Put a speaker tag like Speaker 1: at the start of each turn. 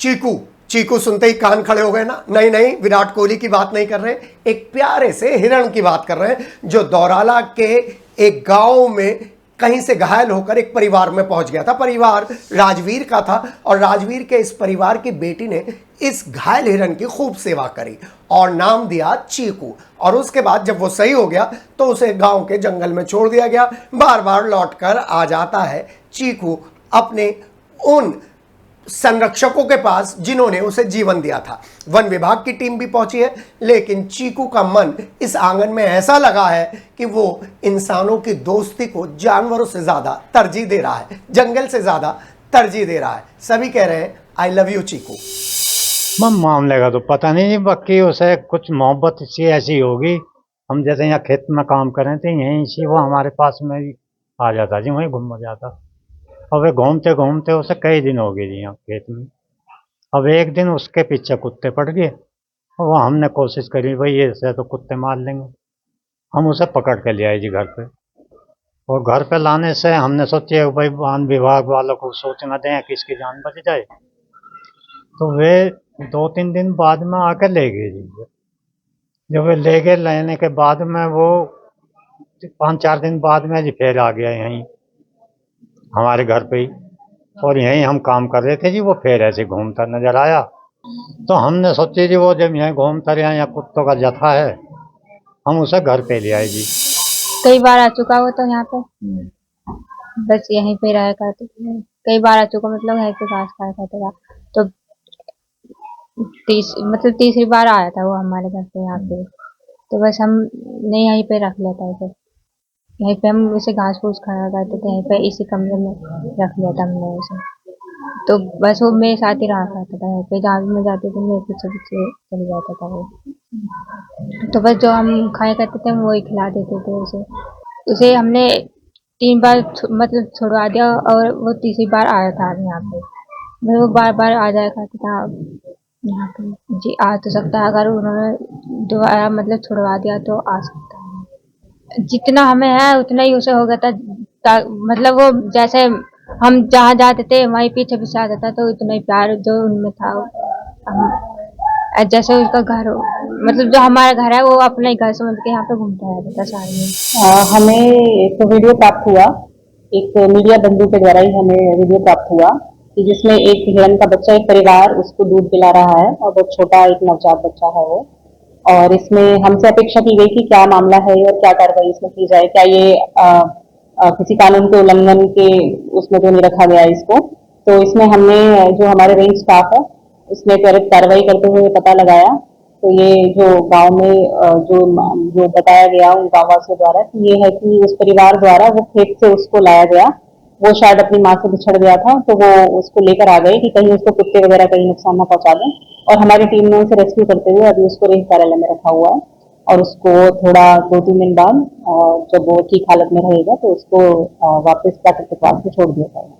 Speaker 1: चीकू चीकू सुनते ही कान खड़े हो गए ना। नहीं नहीं, विराट कोहली की बात नहीं कर रहे, एक प्यारे से हिरण की बात कर रहे हैं जो दौराला के एक गांव में कहीं से घायल होकर एक परिवार में पहुंच गया था। परिवार राजवीर का था और राजवीर के इस परिवार की बेटी ने इस घायल हिरण की खूब सेवा करी और नाम दिया चीकू। और उसके बाद जब वो सही हो गया तो उसे गांव के जंगल में छोड़ दिया गया। बार बार लौटकर आ जाता है चीकू अपने उन संरक्षकों के पास जिन्होंने उसे जीवन दिया था। वन विभाग की टीम भी पहुंची है, लेकिन चीकू का मन इस आंगन में ऐसा लगा है कि वो इंसानों की दोस्ती को जानवरों से ज्यादा तरजीह दे रहा है, जंगल से ज्यादा तरजीह दे रहा है। सभी कह रहे हैं आई लव यू चीकू।
Speaker 2: मामले का तो पता नहीं, बाकी उसे कुछ मोहब्बत सी ऐसी होगी। हम जैसे यहाँ खेत में काम कर रहे थे, यहीं से वो हमारे पास में ही आ जाता जी, वहीं घूम जाता। अब वे घूमते घूमते उसे कई दिन हो गए जी यहाँ खेत में। अब एक दिन उसके पीछे कुत्ते पड़ गए और वो हमने कोशिश करी भाई ऐसे तो कुत्ते मार लेंगे। हम उसे पकड़ के ले आए जी घर पे। और घर पे लाने से हमने सोचे भाई वन विभाग वालों को सूचना दें कि इसकी जान बच जाए। तो वे 2-3 दिन बाद में आकर ले गए जी। जब वे ले गए, लेने के बाद में वो 5-4 दिन बाद में जी फिर आ गया यहीं हमारे घर पे ही। और यहीं हम काम कर रहे थे जी, वो फिर ऐसे घूमता नजर आया। तो हमने सोचे जी वो जब यहीं घूमता रहा या कुत्तों का जथा है, हम उसे घर पे ले आए जी।
Speaker 3: कई बार आ चुका वो तो यहाँ पे, बस यहीं पे रहा करते थे। कई बार आ चुका, मतलब है के घास खाया करता था। तो तीसरी बार आया था वो हमारे घर पे यहाँ पे। तो बस हमने यहीं पे रख लिया था इसे। यहीं पे हम इसे घास फूस खाया करते थे, यहीं पे इसी कमरे में रख लिया था हमने उसे। तो बस वो मेरे साथ ही रहा करता था, यहाँ पे जहाँ भी मैं जाती थी मेरे पीछे पीछे चले जाता था वो। तो बस जो हम खाया करते थे हम वही खिला देते थे उसे। उसे हमने 3 बार मतलब छुड़वा दिया और वो तीसरी बार आया था यहाँ पे। वो बार बार आ जाया करता था यहाँ पे जी। आ तो सकता है, अगर उन्होंने दोबारा मतलब छुड़वा दिया तो आ सकता है। जितना हमें है उतना ही उसे हो गया था। मतलब वो जैसे हम जहाँ जाते थे वहीं पीछे पीछे आता था, तो इतना ही प्यार जो उनमें था। जैसे उसका घर हो, मतलब जो हमारा घर है वो अपना ही घर समझ के यहाँ पे घूमता रहता था सारे में।
Speaker 4: हमें एक वीडियो प्राप्त हुआ, एक मीडिया बंधु के द्वारा ही हमें वीडियो प्राप्त हुआ कि जिसमें एक हिरण का बच्चा, एक परिवार उसको दूध पिला रहा है और बहुत छोटा एक नवजात बच्चा है वो। और इसमें हमसे अपेक्षा की गई कि क्या मामला है और क्या कार्रवाई इसमें की जाए, क्या ये किसी कानून के उल्लंघन के उसमें तो नहीं रखा गया इसको। तो इसमें हमने जो हमारे रेंज स्टाफ है उसने त्वरित कार्रवाई करते हुए पता लगाया। तो ये जो गांव में जो बताया गया उन गांववासियों द्वारा कि ये है कि उस परिवार द्वारा वो खेत से उसको लाया गया। वो शायद अपनी माँ से बिछड़ गया था, तो वो उसको लेकर आ गए कि कहीं उसको कुत्ते वगैरह कहीं नुकसान न पहुंचा दें। और हमारी टीम ने उसे रेस्क्यू करते हुए अभी उसको रेंज कार्यालय में रखा हुआ है। और उसको थोड़ा 2-3 दिन बाद जब वो ठीक हालत में रहेगा तो उसको वापस प्राकृतिक वास में छोड़ दिया जाएगा।